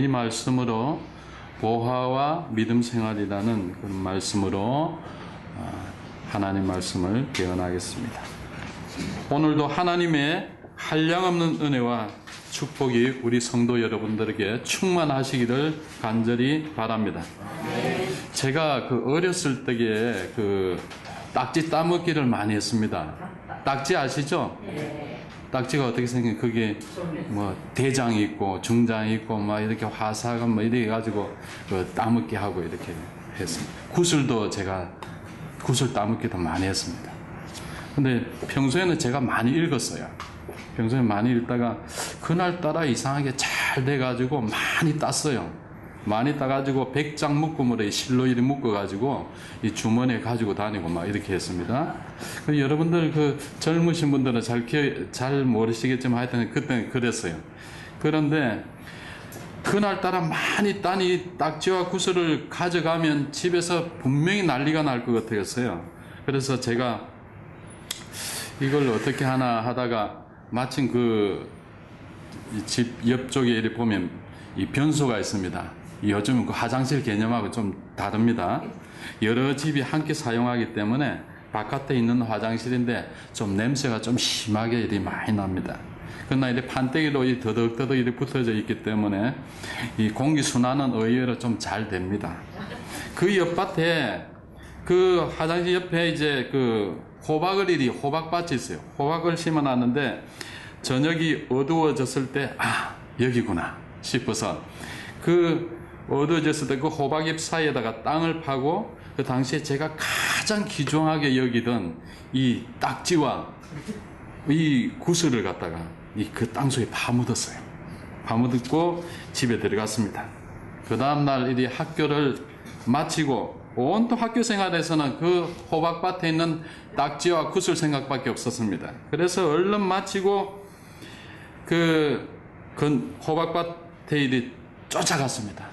말씀으로 보화와 믿음 생활이라는 그런 말씀으로 하나님 말씀을 개헌하겠습니다. 오늘도 하나님의 한량없는 은혜와 축복이 우리 성도 여러분들에게 충만하시기를 간절히 바랍니다. 제가 어렸을 때에 딱지 따먹기를 많이 했습니다. 딱지 아시죠? 딱지가 어떻게 생긴, 그게 대장이 있고 중장이 있고 이렇게 화사가 이렇게 해가지고 따먹기 하고 이렇게 했습니다. 구슬도 제가 구슬 따먹기도 많이 했습니다. 근데 평소에는 제가 많이 읽었어요. 평소에 많이 읽다가 그날따라 이상하게 잘 돼가지고 많이 땄어요. 많이 따가지고 100장 묶음으로 실로 이렇게 묶어가지고 이 주머니에 가지고 다니고 이렇게 했습니다. 여러분들 젊으신 분들은 잘 모르시겠지만 하여튼 그때는 그랬어요. 그런데 그날따라 많이 딴 이 딱지와 구슬을 가져가면 집에서 분명히 난리가 날 것 같았어요. 그래서 제가 이걸 어떻게 하나 하다가 마침 집 옆쪽에 이렇게 보면 이 변소가 있습니다. 요즘은 화장실 개념하고 좀 다릅니다. 여러 집이 함께 사용하기 때문에 바깥에 있는 화장실인데 좀 냄새가 좀 심하게 이렇게 많이 납니다. 그러나 이렇게 판때기로 더덕더덕 이렇게 붙어져 있기 때문에 이 공기순환은 의외로 좀 잘 됩니다. 그 옆밭에 화장실 옆에 이제 호박밭이 있어요. 호박을 심어놨는데 저녁이 어두워졌을 때 여기구나 싶어서 어두워졌을 때 호박잎 사이에다가 땅을 파고 그 당시에 제가 가장 귀중하게 여기던 이 딱지와 이 구슬을 갖다가 그 땅속에 파묻었어요. 파묻고 집에 들어갔습니다. 그 다음날 이 학교를 마치고 온통 학교 생활에서는 그 호박밭에 있는 딱지와 구슬 생각밖에 없었습니다. 그래서 얼른 마치고 호박밭에 쫓아갔습니다.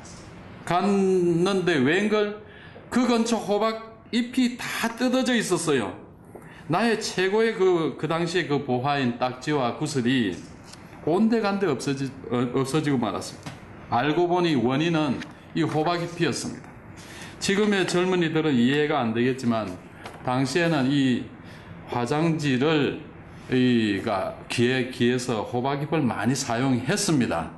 갔는데 웬걸 그 근처 호박잎이 다 뜯어져 있었어요. 나의 최고의 그 당시에 보화인 딱지와 구슬이 온데간데 없어지고 말았습니다. 알고 보니 원인은 이 호박잎이었습니다. 지금의 젊은이들은 이해가 안 되겠지만 당시에는 이 화장지를 기에서 호박잎을 많이 사용했습니다.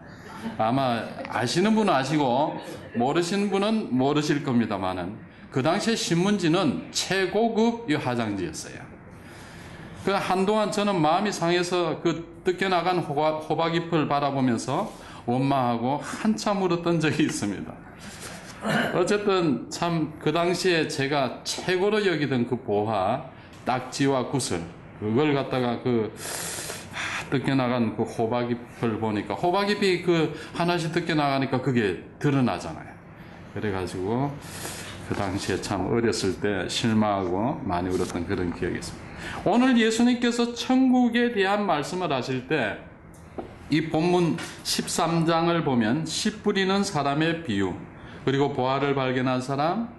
아마 아시는 분은 아시고 모르시는 분은 모르실 겁니다만은 그 당시에 신문지는 최고급 이 화장지였어요. 한동안 저는 마음이 상해서 뜯겨나간 호박잎을 바라보면서 원망하고 한참 울었던 적이 있습니다. 어쨌든 참 그 당시에 제가 최고로 여기던 보화, 딱지와 구슬, 그걸 갖다가 뜯겨나간 호박잎을 보니까 호박잎이 하나씩 뜯겨나가니까 그게 드러나잖아요. 그래가지고 그 당시에 참 어렸을 때 실망하고 많이 울었던 그런 기억이 있습니다. 오늘 예수님께서 천국에 대한 말씀을 하실 때 이 본문 13장을 보면 씨 뿌리는 사람의 비유, 그리고 보화를 발견한 사람,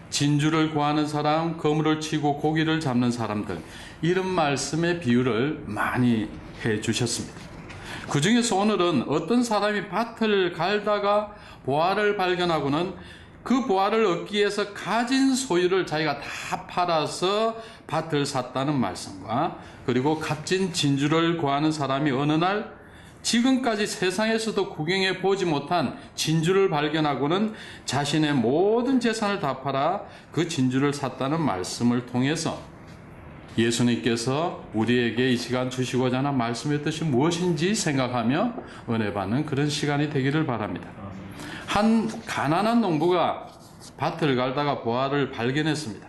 진주를 구하는 사람, 거물을 치고 고기를 잡는 사람들, 이런 말씀의 비유를 많이 해 주셨습니다. 그 중에서 오늘은 어떤 사람이 밭을 갈다가 보화를 발견하고는 그 보화를 얻기 위해서 가진 소유를 자기가 다 팔아서 밭을 샀다는 말씀과, 그리고 값진 진주를 구하는 사람이 어느 날 지금까지 세상에서도 구경해 보지 못한 진주를 발견하고는 자신의 모든 재산을 다 팔아 그 진주를 샀다는 말씀을 통해서 예수님께서 우리에게 이 시간 주시고자 하는 말씀의 뜻이 무엇인지 생각하며 은혜 받는 그런 시간이 되기를 바랍니다. 한 가난한 농부가 밭을 갈다가 보화를 발견했습니다.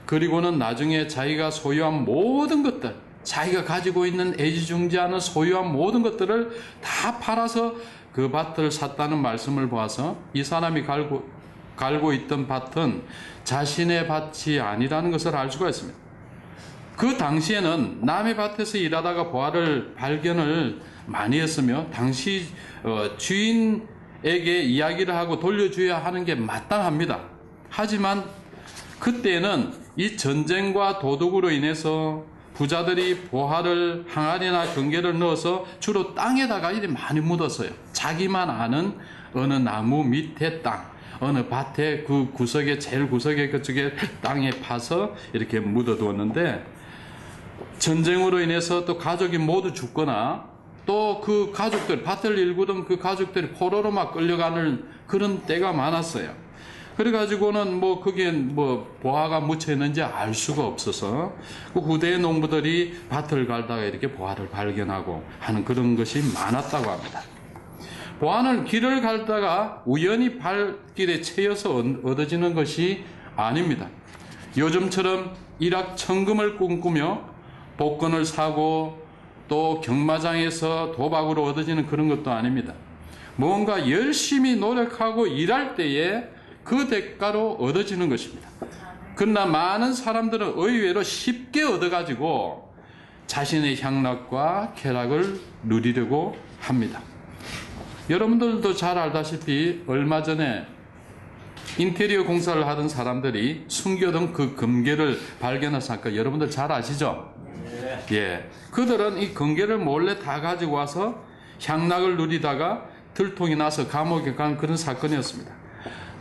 그리고는 나중에 자기가 소유한 모든 것들, 자기가 가지고 있는 애지중지하는 소유한 모든 것들을 다 팔아서 그 밭을 샀다는 말씀을 보아서 이 사람이 갈고 있던 밭은 자신의 밭이 아니라는 것을 알 수가 있습니다. 그 당시에는 남의 밭에서 일하다가 보화를 발견을 많이 했으며 당시 주인에게 이야기를 하고 돌려줘야 하는 게 마땅합니다. 하지만 그때는 이 전쟁과 도둑으로 인해서 부자들이 보화를 항아리나 경계를 넣어서 주로 땅에다가 이리 많이 묻었어요. 자기만 아는 어느 나무 밑에 땅, 어느 밭의 그 구석에, 제일 구석에 그쪽에 땅에 파서 이렇게 묻어두었는데, 전쟁으로 인해서 또 가족이 모두 죽거나 또 그 가족들, 밭을 일구던 그 가족들이 포로로 막 끌려가는 그런 때가 많았어요. 그래가지고는 뭐 거기에 뭐 보화가 묻혀 있는지 알 수가 없어서 그 후대의 농부들이 밭을 갈다가 이렇게 보화를 발견하고 하는 그런 것이 많았다고 합니다. 보화는 길을 갈다가 우연히 발길에 채여서 얻어지는 것이 아닙니다. 요즘처럼 일확천금을 꿈꾸며 복권을 사고 또 경마장에서 도박으로 얻어지는 그런 것도 아닙니다. 뭔가 열심히 노력하고 일할 때에 그 대가로 얻어지는 것입니다. 그러나 많은 사람들은 의외로 쉽게 얻어가지고 자신의 향락과 쾌락을 누리려고 합니다. 여러분들도 잘 알다시피 얼마 전에 인테리어 공사를 하던 사람들이 숨겨둔 그 금괴를 발견한 사건 여러분들 잘 아시죠? 예, 그들은 이 금괴를 몰래 다 가지고 와서 향락을 누리다가 들통이 나서 감옥에 간 그런 사건이었습니다.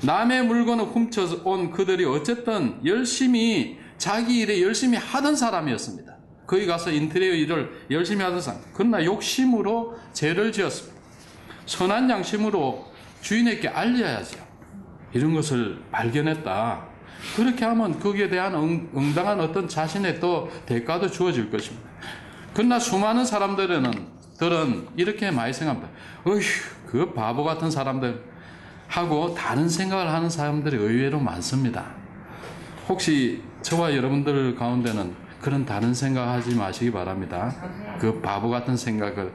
남의 물건을 훔쳐온 그들이 어쨌든 열심히 자기 일에 열심히 하던 사람이었습니다. 거기 가서 인테리어 일을 열심히 하던 사람. 그러나 욕심으로 죄를 지었습니다. 선한 양심으로 주인에게 알려야죠. 이런 것을 발견했다. 그렇게 하면 거기에 대한 응당한 어떤 자신의 또 대가도 주어질 것입니다. 그러나 수많은 사람들은 이렇게 많이 생각합니다. 어휴, 그 바보 같은 사람들 하고 다른 생각을 하는 사람들이 의외로 많습니다. 혹시 저와 여러분들 가운데는 그런 다른 생각하지 마시기 바랍니다. 그 바보 같은 생각을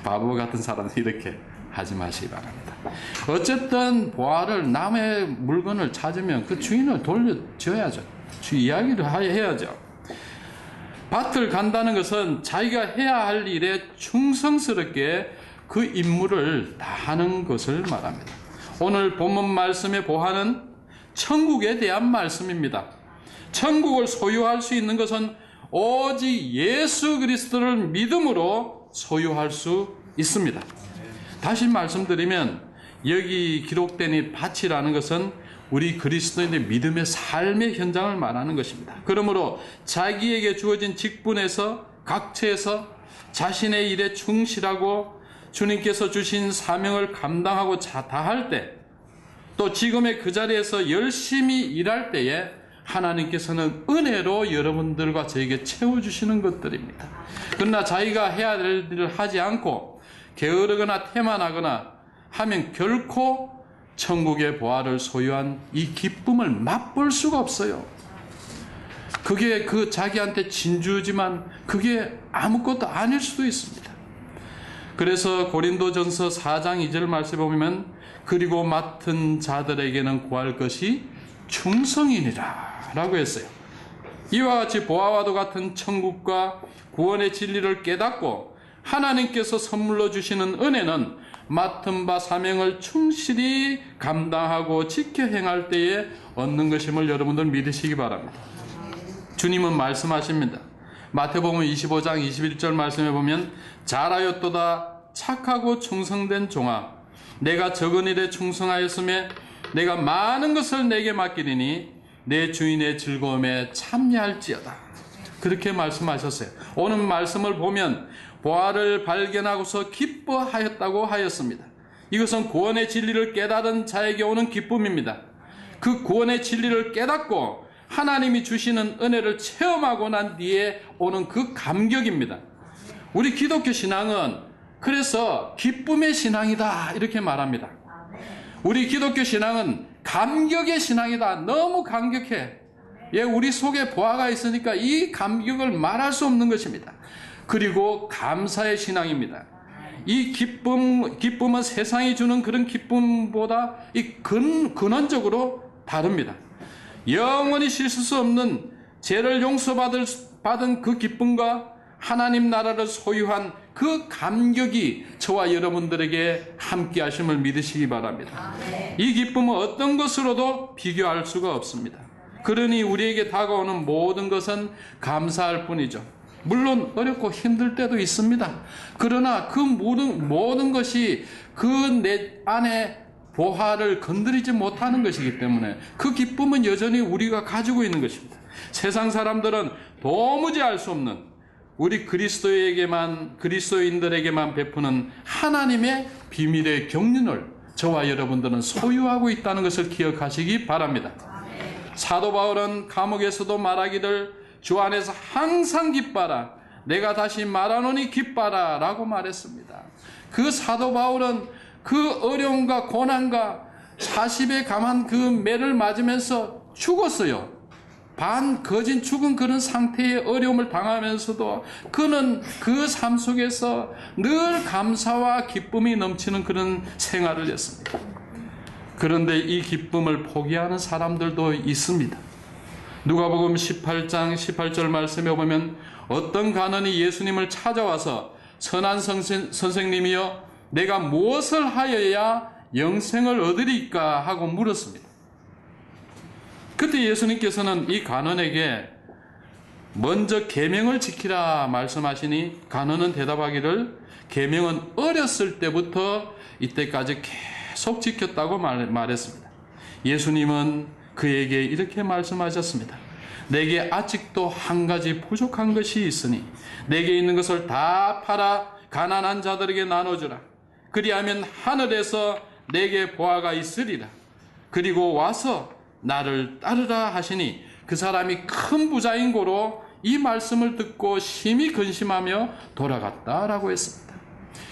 바보 같은 사람들 이렇게 하지 마시기 바랍니다. 어쨌든 보화를 남의 물건을 찾으면 그 주인을 돌려줘야죠. 이야기를 해야죠. 밭을 간다는 것은 자기가 해야 할 일에 충성스럽게 그 임무를 다하는 것을 말합니다. 오늘 본문 말씀의 보화는 천국에 대한 말씀입니다. 천국을 소유할 수 있는 것은 오직 예수 그리스도를 믿음으로 소유할 수 있습니다. 다시 말씀드리면 여기 기록된 이 밭이라는 것은 우리 그리스도인의 믿음의 삶의 현장을 말하는 것입니다. 그러므로 자기에게 주어진 직분에서 각처에서 자신의 일에 충실하고 주님께서 주신 사명을 감당하고 다할 때, 또 지금의 그 자리에서 열심히 일할 때에 하나님께서는 은혜로 여러분들과 저에게 채워주시는 것들입니다. 그러나 자기가 해야 될 일을 하지 않고 게으르거나 태만하거나 하면 결코 천국의 보화를 소유한 이 기쁨을 맛볼 수가 없어요. 그게 그 자기한테 진주지만 그게 아무것도 아닐 수도 있습니다. 그래서 고린도전서 4장 2절 말씀에 보면 그리고 맡은 자들에게는 구할 것이 충성이니라 라고 했어요. 이와 같이 보아와도 같은 천국과 구원의 진리를 깨닫고 하나님께서 선물로 주시는 은혜는 맡은 바 사명을 충실히 감당하고 지켜 행할 때에 얻는 것임을 여러분들 믿으시기 바랍니다. 주님은 말씀하십니다. 마태복음 25장 21절 말씀에 보면 잘하였도다 착하고 충성된 종아, 내가 적은 일에 충성하였으며 내가 많은 것을 내게 맡기리니 내 주인의 즐거움에 참여할지어다. 그렇게 말씀하셨어요. 오늘 말씀을 보면 보화를 발견하고서 기뻐하였다고 하였습니다. 이것은 구원의 진리를 깨달은 자에게 오는 기쁨입니다. 그 구원의 진리를 깨닫고 하나님이 주시는 은혜를 체험하고 난 뒤에 오는 그 감격입니다. 우리 기독교 신앙은 그래서 기쁨의 신앙이다 이렇게 말합니다. 우리 기독교 신앙은 감격의 신앙이다. 너무 감격해. 예, 우리 속에 보화가 있으니까 이 감격을 말할 수 없는 것입니다. 그리고 감사의 신앙입니다. 이 기쁨은 세상이 주는 그런 기쁨보다 근원적으로 다릅니다. 영원히 씻을 수 없는 죄를 용서받은 그 기쁨과 하나님 나라를 소유한 그 감격이 저와 여러분들에게 함께 하심을 믿으시기 바랍니다. 이 기쁨은 어떤 것으로도 비교할 수가 없습니다. 그러니 우리에게 다가오는 모든 것은 감사할 뿐이죠. 물론 어렵고 힘들 때도 있습니다. 그러나 그 모든 것이 그 내 안에 보화를 건드리지 못하는 것이기 때문에 그 기쁨은 여전히 우리가 가지고 있는 것입니다. 세상 사람들은 도무지 알 수 없는 우리 그리스도인들에게만 베푸는 하나님의 비밀의 경륜을 저와 여러분들은 소유하고 있다는 것을 기억하시기 바랍니다. 사도 바울은 감옥에서도 말하기를 주 안에서 항상 기뻐라, 내가 다시 말하노니 기뻐라 라고 말했습니다. 그 사도 바울은 그 어려움과 고난과 40에 감한 그 매를 맞으면서 죽었어요. 거진 죽은 그런 상태의 어려움을 당하면서도 그는 그 삶 속에서 늘 감사와 기쁨이 넘치는 그런 생활을 했습니다. 그런데 이 기쁨을 포기하는 사람들도 있습니다. 누가복음 18장 18절 말씀에 보면 어떤 간원이 예수님을 찾아와서 선한 선생님이여 내가 무엇을 하여야 영생을 얻으리까 하고 물었습니다. 그때 예수님께서는 이 간원에게 먼저 계명을 지키라 말씀하시니 간원은 대답하기를 계명은 어렸을 때부터 이때까지 계속 지켰다고 말했습니다. 예수님은 그에게 이렇게 말씀하셨습니다. 내게 아직도 한 가지 부족한 것이 있으니 내게 있는 것을 다 팔아 가난한 자들에게 나눠주라. 그리하면 하늘에서 내게 보화가 있으리라. 그리고 와서 나를 따르라 하시니 그 사람이 큰 부자인 고로 이 말씀을 듣고 심히 근심하며 돌아갔다라고 했습니다.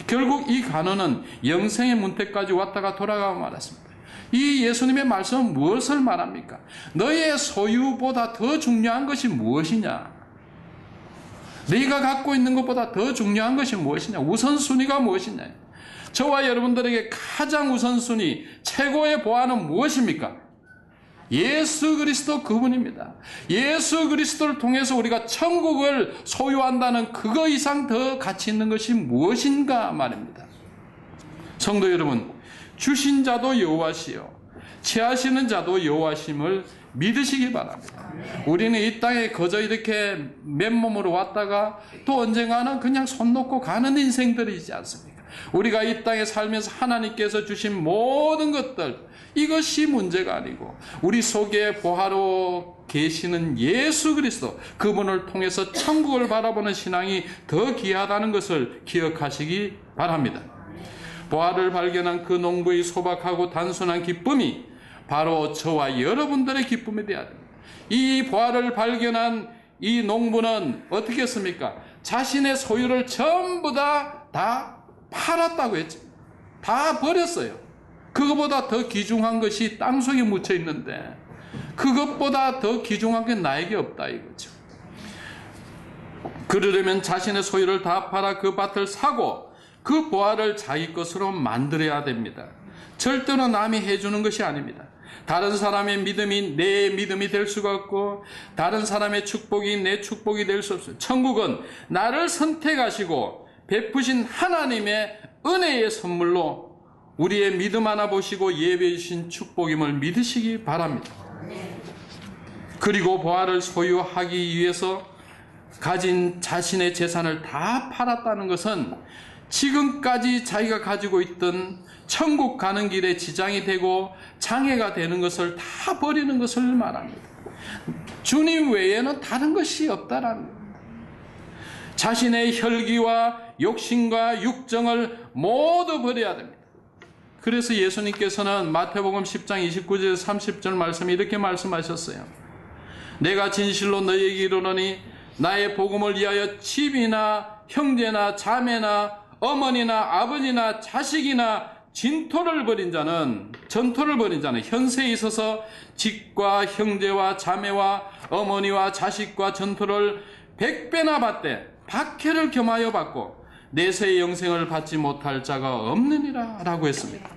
결국 이 간원은 영생의 문턱까지 왔다가 돌아가고 말았습니다. 이 예수님의 말씀은 무엇을 말합니까? 너의 소유보다 더 중요한 것이 무엇이냐? 네가 갖고 있는 것보다 더 중요한 것이 무엇이냐? 우선순위가 무엇이냐? 저와 여러분들에게 가장 우선순위, 최고의 보화는 무엇입니까? 예수 그리스도 그분입니다. 예수 그리스도를 통해서 우리가 천국을 소유한다는 그거 이상 더 가치 있는 것이 무엇인가 말입니다. 성도 여러분, 주신 자도 여호와시요 취하시는 자도 여호와심을 믿으시기 바랍니다. 우리는 이 땅에 거저 이렇게 맨몸으로 왔다가 또 언젠가는 그냥 손 놓고 가는 인생들이지 않습니까? 우리가 이 땅에 살면서 하나님께서 주신 모든 것들, 이것이 문제가 아니고 우리 속에 보화로 계시는 예수 그리스도, 그분을 통해서 천국을 바라보는 신앙이 더 귀하다는 것을 기억하시기 바랍니다. 보화를 발견한 그 농부의 소박하고 단순한 기쁨이 바로 저와 여러분들의 기쁨이 되어야 됩니다. 이 보화를 발견한 이 농부는 어떻게 했습니까? 자신의 소유를 전부 다 팔았다고 했죠. 다 버렸어요. 그것보다 더 귀중한 것이 땅속에 묻혀 있는데 그것보다 더 귀중한 게 나에게 없다 이거죠. 그러려면 자신의 소유를 다 팔아 그 밭을 사고 그 보화를 자기 것으로 만들어야 됩니다. 절대로 남이 해주는 것이 아닙니다. 다른 사람의 믿음이 내 믿음이 될 수가 없고 다른 사람의 축복이 내 축복이 될 수 없어요. 천국은 나를 선택하시고 베푸신 하나님의 은혜의 선물로 우리의 믿음 하나 보시고 예배해 주신 축복임을 믿으시기 바랍니다. 그리고 보화를 소유하기 위해서 가진 자신의 재산을 다 팔았다는 것은 지금까지 자기가 가지고 있던 천국 가는 길에 지장이 되고 장애가 되는 것을 다 버리는 것을 말합니다. 주님 외에는 다른 것이 없다라는 겁니다. 자신의 혈기와 욕심과 육정을 모두 버려야 됩니다. 그래서 예수님께서는 마태복음 10장 29절 30절 말씀에 이렇게 말씀하셨어요. 내가 진실로 너희에게 이르노니 나의 복음을 위하여 집이나 형제나 자매나 어머니나 아버지나 자식이나 전토를 벌인 자는 현세에 있어서 집과 형제와 자매와 어머니와 자식과 전토를 100배나 받되 박해를 겸하여 받고 내세의 영생을 받지 못할 자가 없느니라 라고 했습니다.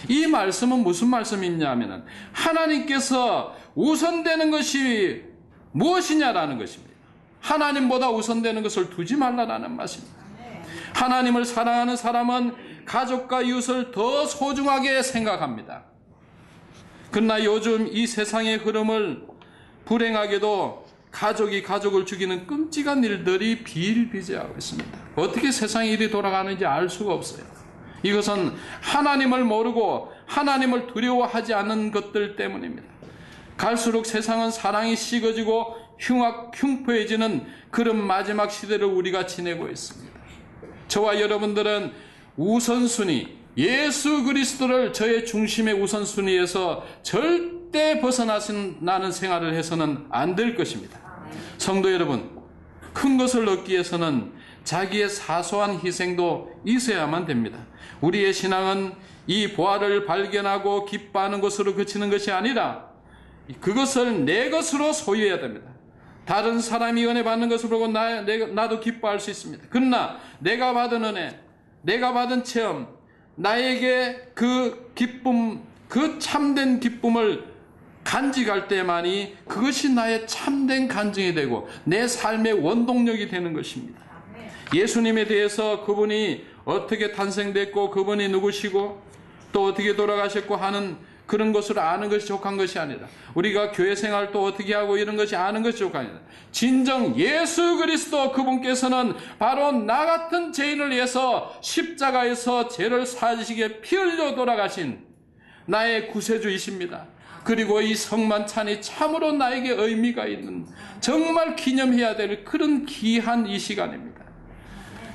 이 말씀은 무슨 말씀이냐면 하나님께서 우선되는 것이 무엇이냐라는 것입니다. 하나님보다 우선되는 것을 두지 말라라는 말씀입니다. 하나님을 사랑하는 사람은 가족과 이웃을 더 소중하게 생각합니다. 그러나 요즘 이 세상의 흐름을 불행하게도 가족이 가족을 죽이는 끔찍한 일들이 비일비재하고 있습니다. 어떻게 세상이 이리 돌아가는지 알 수가 없어요. 이것은 하나님을 모르고 하나님을 두려워하지 않는 것들 때문입니다. 갈수록 세상은 사랑이 식어지고 흉포해지는 그런 마지막 시대를 우리가 지내고 있습니다. 저와 여러분들은 우선순위, 예수 그리스도를 저의 중심의 우선순위에서 절대 벗어나는 생활을 해서는 안 될 것입니다. 성도 여러분, 큰 것을 얻기 위해서는 자기의 사소한 희생도 있어야만 됩니다. 우리의 신앙은 이 보화를 발견하고 기뻐하는 것으로 그치는 것이 아니라 그것을 내 것으로 소유해야 됩니다. 다른 사람이 은혜 받는 것을 보고 나도 기뻐할 수 있습니다. 그러나 내가 받은 은혜, 내가 받은 체험, 나에게 그 기쁨, 그 참된 기쁨을 간직할 때만이 그것이 나의 참된 간증이 되고 내 삶의 원동력이 되는 것입니다. 예수님에 대해서 그분이 어떻게 탄생됐고 그분이 누구시고 또 어떻게 돌아가셨고 하는 그런 것을 아는 것이 족한 것이 아니라 우리가 교회 생활도 어떻게 하고 이런 것이 아는 것이 족한 아니라 진정 예수 그리스도 그분께서는 바로 나 같은 죄인을 위해서 십자가에서 죄를 사지시게 피 흘려 돌아가신 나의 구세주이십니다. 그리고 이 성만찬이 참으로 나에게 의미가 있는 정말 기념해야 될 그런 귀한 이 시간입니다.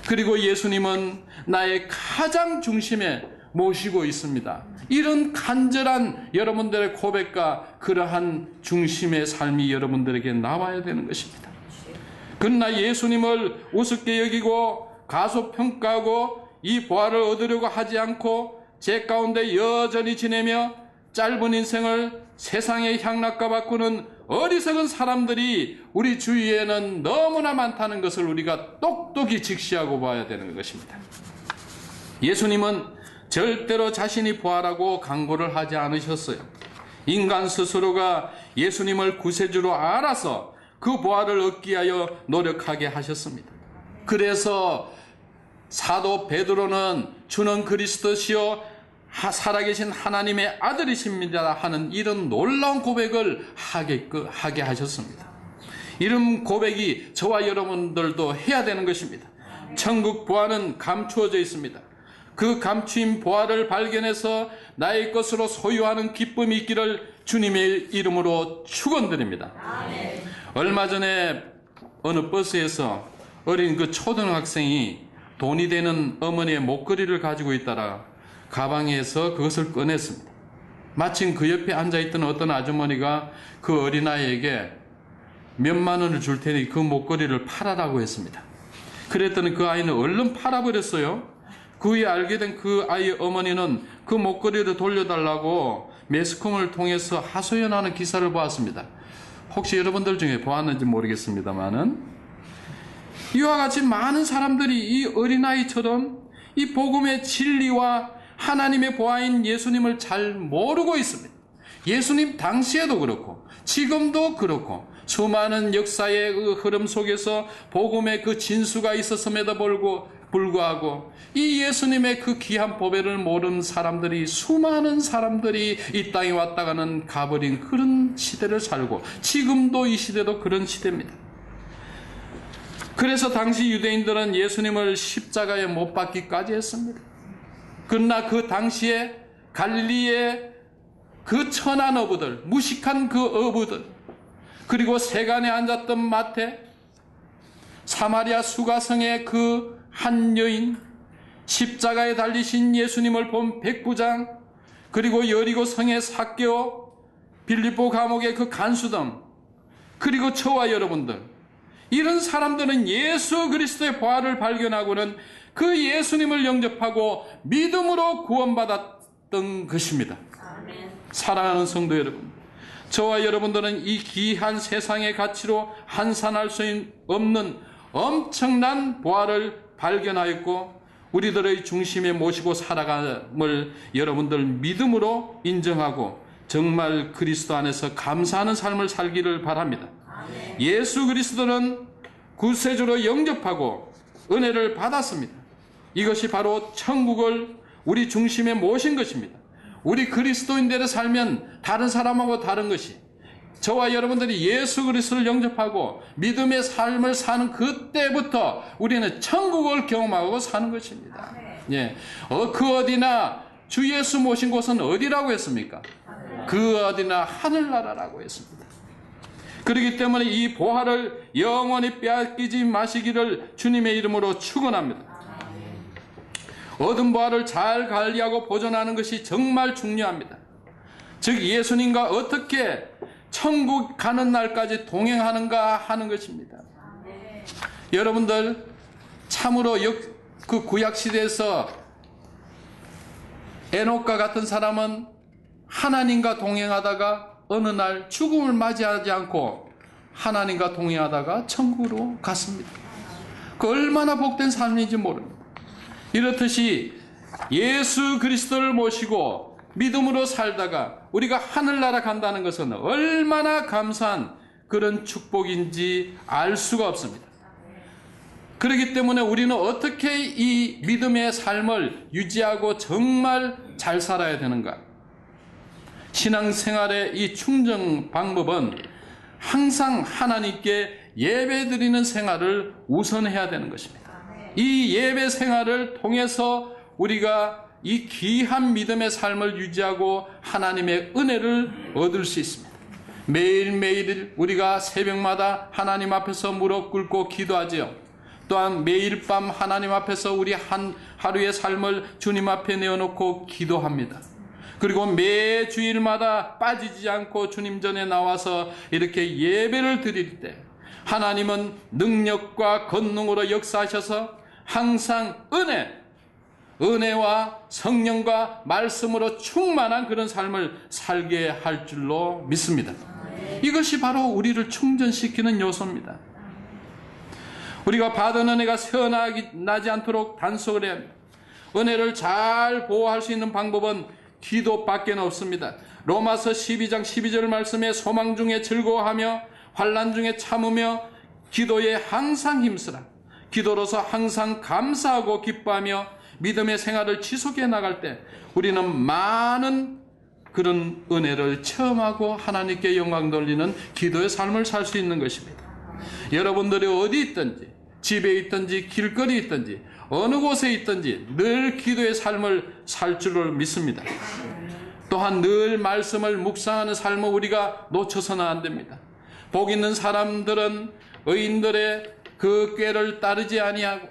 그리고 예수님은 나의 가장 중심에 모시고 있습니다. 이런 간절한 여러분들의 고백과 그러한 중심의 삶이 여러분들에게 나와야 되는 것입니다. 그러나 예수님을 우습게 여기고 가소평가하고 이 보화를 얻으려고 하지 않고 죄 가운데 여전히 지내며 짧은 인생을 세상의 향락과 바꾸는 어리석은 사람들이 우리 주위에는 너무나 많다는 것을 우리가 똑똑히 직시하고 봐야 되는 것입니다. 예수님은 절대로 자신이 부활하고 강구를 하지 않으셨어요. 인간 스스로가 예수님을 구세주로 알아서 그 부활을 얻기 위하여 노력하게 하셨습니다. 그래서 사도 베드로는 주는 그리스도시요 살아계신 하나님의 아들이십니다 하는 이런 놀라운 고백을 하게 하셨습니다. 이런 고백이 저와 여러분들도 해야 되는 것입니다. 천국 보화는 감추어져 있습니다. 그 감추인 보화를 발견해서 나의 것으로 소유하는 기쁨이 있기를 주님의 이름으로 축원드립니다. 아멘. 얼마 전에 어느 버스에서 어린 그 초등학생이 돈이 되는 어머니의 목걸이를 가지고 있다가 가방에서 그것을 꺼냈습니다. 마침 그 옆에 앉아있던 어떤 아주머니가 그 어린아이에게 몇만 원을 줄 테니 그 목걸이를 팔아라고 했습니다. 그랬더니 그 아이는 얼른 팔아버렸어요. 그 후에 알게 된 그 아이의 어머니는 그 목걸이를 돌려달라고 매스컴을 통해서 하소연하는 기사를 보았습니다. 혹시 여러분들 중에 보았는지 모르겠습니다만은 이와 같이 많은 사람들이 이 어린아이처럼 이 복음의 진리와 하나님의 보아인 예수님을 잘 모르고 있습니다. 예수님 당시에도 그렇고 지금도 그렇고 수많은 역사의 그 흐름 속에서 복음의 그 진수가 있었음에도 불구하고 이 예수님의 그 귀한 보배를 모르는 사람들이 수많은 사람들이 이 땅에 왔다가는 가버린 그런 시대를 살고 지금도 이 시대도 그런 시대입니다. 그래서 당시 유대인들은 예수님을 십자가에 못 박기까지 했습니다. 그러나 그 당시에 갈릴리의 그 천한 어부들, 무식한 그 어부들, 그리고 세간에 앉았던 마태, 사마리아 수가성의 그 한 여인, 십자가에 달리신 예수님을 본 백부장, 그리고 여리고 성의 삭개오, 빌립보 감옥의 그 간수등, 그리고 저와 여러분들, 이런 사람들은 예수 그리스도의 보화를 발견하고는 그 예수님을 영접하고 믿음으로 구원받았던 것입니다. 아멘. 사랑하는 성도 여러분, 저와 여러분들은 이 귀한 세상의 가치로 한산할 수 없는 엄청난 보화를 발견하였고 우리들의 중심에 모시고 살아감을 여러분들 믿음으로 인정하고 정말 그리스도 안에서 감사하는 삶을 살기를 바랍니다. 아멘. 예수 그리스도는 구세주로 영접하고 은혜를 받았습니다. 이것이 바로 천국을 우리 중심에 모신 것입니다. 우리 그리스도인대로 살면 다른 사람하고 다른 것이 저와 여러분들이 예수 그리스도를 영접하고 믿음의 삶을 사는 그때부터 우리는 천국을 경험하고 사는 것입니다. 예. 그 어디나 주 예수 모신 곳은 어디라고 했습니까? 그 어디나 하늘나라라고 했습니다. 그렇기 때문에 이 보화를 영원히 빼앗기지 마시기를 주님의 이름으로 축원합니다. 얻은 보화를 잘 관리하고 보존하는 것이 정말 중요합니다. 즉 예수님과 어떻게 천국 가는 날까지 동행하는가 하는 것입니다. 여러분들 참으로 그 구약시대에서 에녹과 같은 사람은 하나님과 동행하다가 어느 날 죽음을 맞이하지 않고 하나님과 동행하다가 천국으로 갔습니다. 그 얼마나 복된 삶인지 모릅니다. 이렇듯이 예수 그리스도를 모시고 믿음으로 살다가 우리가 하늘나라 간다는 것은 얼마나 감사한 그런 축복인지 알 수가 없습니다. 그렇기 때문에 우리는 어떻게 이 믿음의 삶을 유지하고 정말 잘 살아야 되는가? 신앙생활의 이 충정 방법은 항상 하나님께 예배드리는 생활을 우선해야 되는 것입니다. 이 예배 생활을 통해서 우리가 이 귀한 믿음의 삶을 유지하고 하나님의 은혜를 얻을 수 있습니다. 매일매일 우리가 새벽마다 하나님 앞에서 무릎 꿇고 기도하지요. 또한 매일 밤 하나님 앞에서 우리 하루의 삶을 주님 앞에 내어놓고 기도합니다. 그리고 매 주일마다 빠지지 않고 주님 전에 나와서 이렇게 예배를 드릴 때 하나님은 능력과 권능으로 역사하셔서 항상 은혜와 성령과 말씀으로 충만한 그런 삶을 살게 할 줄로 믿습니다. 이것이 바로 우리를 충전시키는 요소입니다. 우리가 받은 은혜가 새어나지 않도록 단속을 해야 합니다. 은혜를 잘 보호할 수 있는 방법은 기도밖에 없습니다. 로마서 12장 12절 말씀에 소망 중에 즐거워하며 환난 중에 참으며 기도에 항상 힘쓰라. 기도로서 항상 감사하고 기뻐하며 믿음의 생활을 지속해 나갈 때 우리는 많은 그런 은혜를 체험하고 하나님께 영광 돌리는 기도의 삶을 살 수 있는 것입니다. 여러분들이 어디 있든지 집에 있든지 길거리에 있든지 어느 곳에 있든지 늘 기도의 삶을 살 줄을 믿습니다. 또한 늘 말씀을 묵상하는 삶을 우리가 놓쳐서는 안 됩니다. 복 있는 사람들은 의인들의 그 꾀를 따르지 아니하고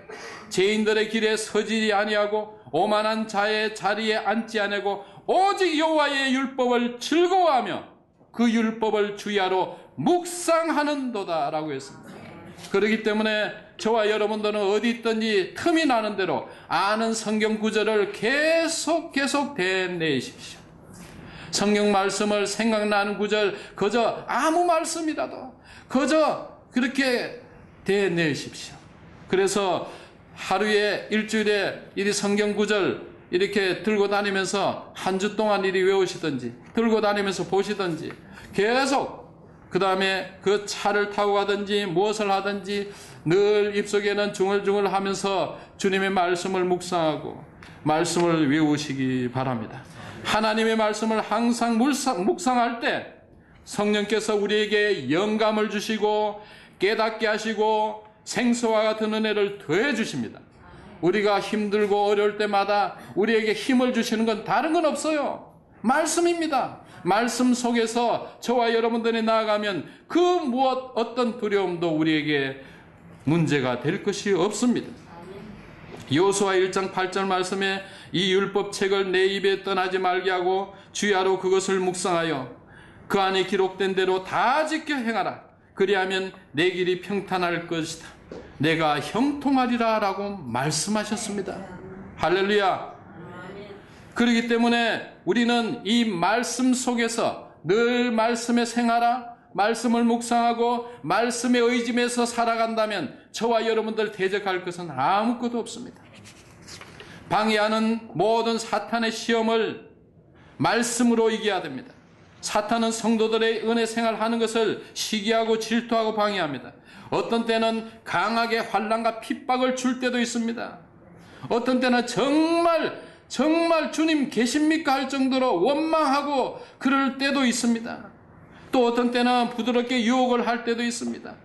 죄인들의 길에 서지 아니하고 오만한 자의 자리에 앉지 아니하고 오직 여호와의 율법을 즐거워하며 그 율법을 주야로 묵상하는도다 라고 했습니다. 그렇기 때문에 저와 여러분들은 어디 있든지 틈이 나는 대로 아는 성경 구절을 계속 되뇌십시오. 성경 말씀을 생각나는 구절 그저 아무 말씀이라도 그저 그렇게 되뇌십시오. 그래서 하루에 일주일에 이 성경 구절 이렇게 들고 다니면서 한 주 동안 이리 외우시든지 들고 다니면서 보시든지 계속 그 다음에 그 차를 타고 가든지 무엇을 하든지 늘 입속에는 중얼중얼 하면서 주님의 말씀을 묵상하고 말씀을 외우시기 바랍니다. 하나님의 말씀을 항상 묵상할 때 성령께서 우리에게 영감을 주시고 깨닫게 하시고 생수와 같은 은혜를 더해 주십니다. 우리가 힘들고 어려울 때마다 우리에게 힘을 주시는 건 다른 건 없어요. 말씀입니다. 말씀 속에서 저와 여러분들이 나아가면 그 무엇 어떤 두려움도 우리에게 문제가 될 것이 없습니다. 여호수아 1장 8절 말씀에 이 율법책을 내 입에 떠나지 말게 하고 주야로 그것을 묵상하여 그 안에 기록된 대로 다 지켜 행하라. 그리하면 내 길이 평탄할 것이다. 내가 형통하리라 라고 말씀하셨습니다. 할렐루야. 그렇기 때문에 우리는 이 말씀 속에서 늘 말씀에 생활하 말씀을 묵상하고 말씀에 의지해서 살아간다면 저와 여러분들 대적할 것은 아무것도 없습니다. 방해하는 모든 사탄의 시험을 말씀으로 이겨야 됩니다. 사탄은 성도들의 은혜 생활하는 것을 시기하고 질투하고 방해합니다. 어떤 때는 강하게 환난과 핍박을 줄 때도 있습니다. 어떤 때는 정말 주님 계십니까 할 정도로 원망하고 그럴 때도 있습니다. 또 어떤 때는 부드럽게 유혹을 할 때도 있습니다.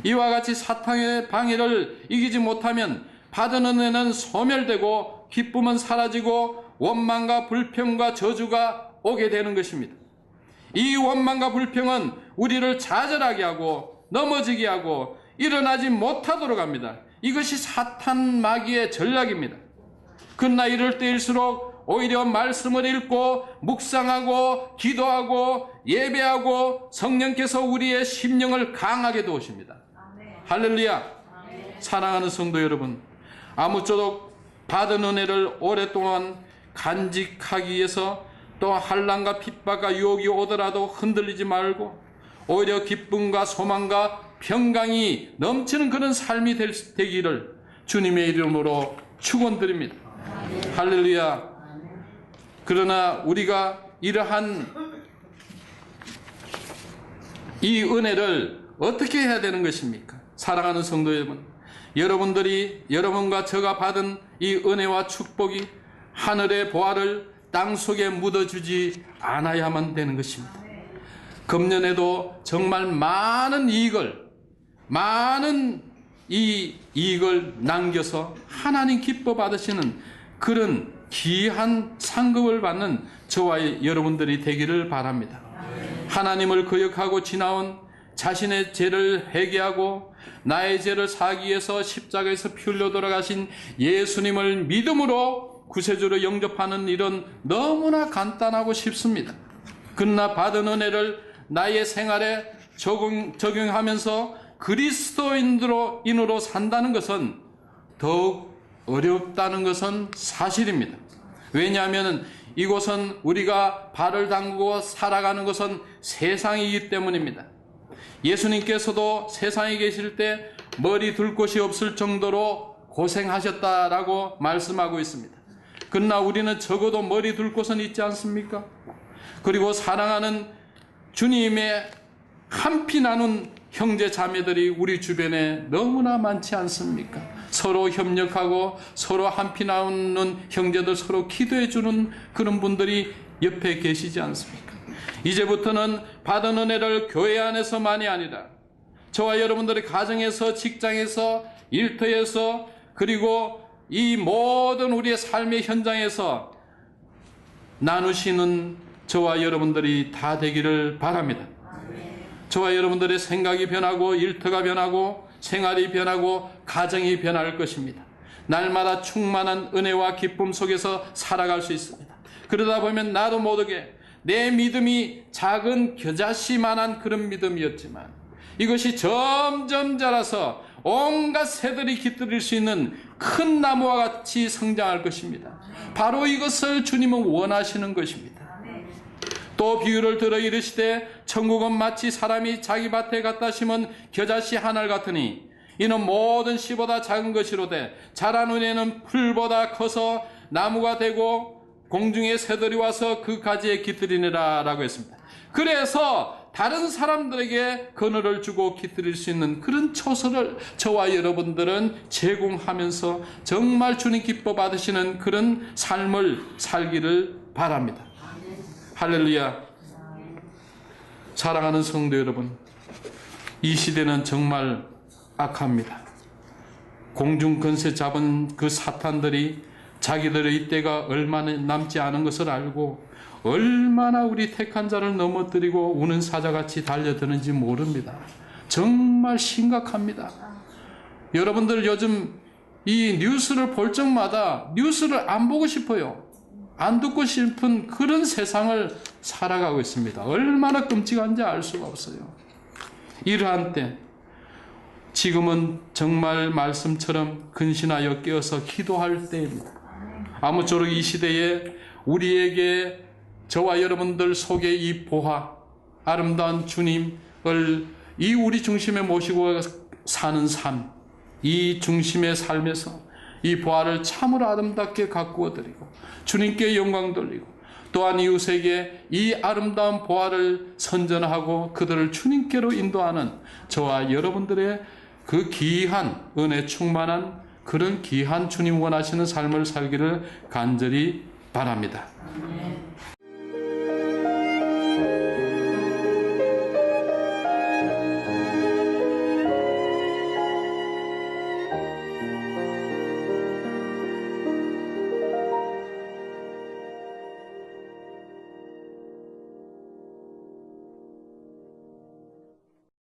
이와 같이 사탄의 방해를 이기지 못하면 받은 은혜는 소멸되고 기쁨은 사라지고 원망과 불평과 저주가 오게 되는 것입니다. 이 원망과 불평은 우리를 좌절하게 하고 넘어지게 하고 일어나지 못하도록 합니다. 이것이 사탄 마귀의 전략입니다. 그러나 이럴 때일수록 오히려 말씀을 읽고 묵상하고 기도하고 예배하고 성령께서 우리의 심령을 강하게 도우십니다. 할렐루야. 사랑하는 성도 여러분, 아무쪼록 받은 은혜를 오랫동안 간직하기 위해서 또 환난과 핍박과 유혹이 오더라도 흔들리지 말고 오히려 기쁨과 소망과 평강이 넘치는 그런 삶이 되기를 주님의 이름으로 축원드립니다. 할렐루야. 그러나 우리가 이러한 이 은혜를 어떻게 해야 되는 것입니까? 사랑하는 성도 여러분, 여러분과 제가 받은 이 은혜와 축복이 하늘의 보화를 땅속에 묻어주지 않아야만 되는 것입니다. 금년에도 정말 많은 이익을 남겨서 하나님 기뻐 받으시는 그런 귀한 상급을 받는 저와 여러분들이 되기를 바랍니다. 하나님을 거역하고 지나온 자신의 죄를 회개하고 나의 죄를 사하기 위해서 십자가에서 피 흘려 돌아가신 예수님을 믿음으로 구세주로 영접하는 일은 너무나 간단하고 쉽습니다. 그러나 받은 은혜를 나의 생활에 적용하면서 그리스도인으로 산다는 것은 더욱 어렵다는 것은 사실입니다. 왜냐하면 이곳은 우리가 발을 담그고 살아가는 것은 세상이기 때문입니다. 예수님께서도 세상에 계실 때 머리 둘 곳이 없을 정도로 고생하셨다라고 말씀하고 있습니다. 그러나 우리는 적어도 머리 둘 곳은 있지 않습니까? 그리고 사랑하는 주님의 한피 나눈 형제 자매들이 우리 주변에 너무나 많지 않습니까? 서로 협력하고 서로 한피 나누는 형제들 서로 기도해 주는 그런 분들이 옆에 계시지 않습니까? 이제부터는 받은 은혜를 교회 안에서만이 아니라 저와 여러분들의 가정에서, 직장에서, 일터에서, 그리고 이 모든 우리의 삶의 현장에서 나누시는 저와 여러분들이 다 되기를 바랍니다. 저와 여러분들의 생각이 변하고 일터가 변하고 생활이 변하고 가정이 변할 것입니다. 날마다 충만한 은혜와 기쁨 속에서 살아갈 수 있습니다. 그러다 보면 나도 모르게 내 믿음이 작은 겨자씨만한 그런 믿음이었지만 이것이 점점 자라서 온갖 새들이 깃들일 수 있는 큰 나무와 같이 성장할 것입니다. 바로 이것을 주님은 원하시는 것입니다. 또 비유를 들어 이르시되 천국은 마치 사람이 자기 밭에 갖다 심은 겨자씨 하나 같으니 이는 모든 씨보다 작은 것이로되 자란 후에는 풀보다 커서 나무가 되고 공중의 새들이 와서 그 가지에 깃들이니라 라고 했습니다. 그래서 다른 사람들에게 그늘을 주고 깃들일 수 있는 그런 초소를 저와 여러분들은 제공하면서 정말 주님 기뻐 받으시는 그런 삶을 살기를 바랍니다. 할렐루야. 사랑하는 성도 여러분, 이 시대는 정말 악합니다. 공중 권세 잡은 그 사탄들이 자기들의 이때가 얼마 남지 않은 것을 알고 얼마나 우리 택한 자를 넘어뜨리고 우는 사자같이 달려드는지 모릅니다. 정말 심각합니다. 여러분들 요즘 이 뉴스를 볼 적마다 뉴스를 안 보고 싶어요. 안 듣고 싶은 그런 세상을 살아가고 있습니다. 얼마나 끔찍한지 알 수가 없어요. 이러한 때 지금은 정말 말씀처럼 근신하여 깨어서 기도할 때입니다. 아무쪼록 이 시대에 우리에게 저와 여러분들 속에 이 보화, 아름다운 주님을 이 우리 중심에 모시고 사는 삶, 이 중심의 삶에서 이 보화를 참으로 아름답게 가꾸어 드리고 주님께 영광 돌리고 또한 이웃에게 이 아름다운 보화를 선전하고 그들을 주님께로 인도하는 저와 여러분들의 그 귀한 은혜 충만한 그런 귀한 주님 원하시는 삶을 살기를 간절히 바랍니다.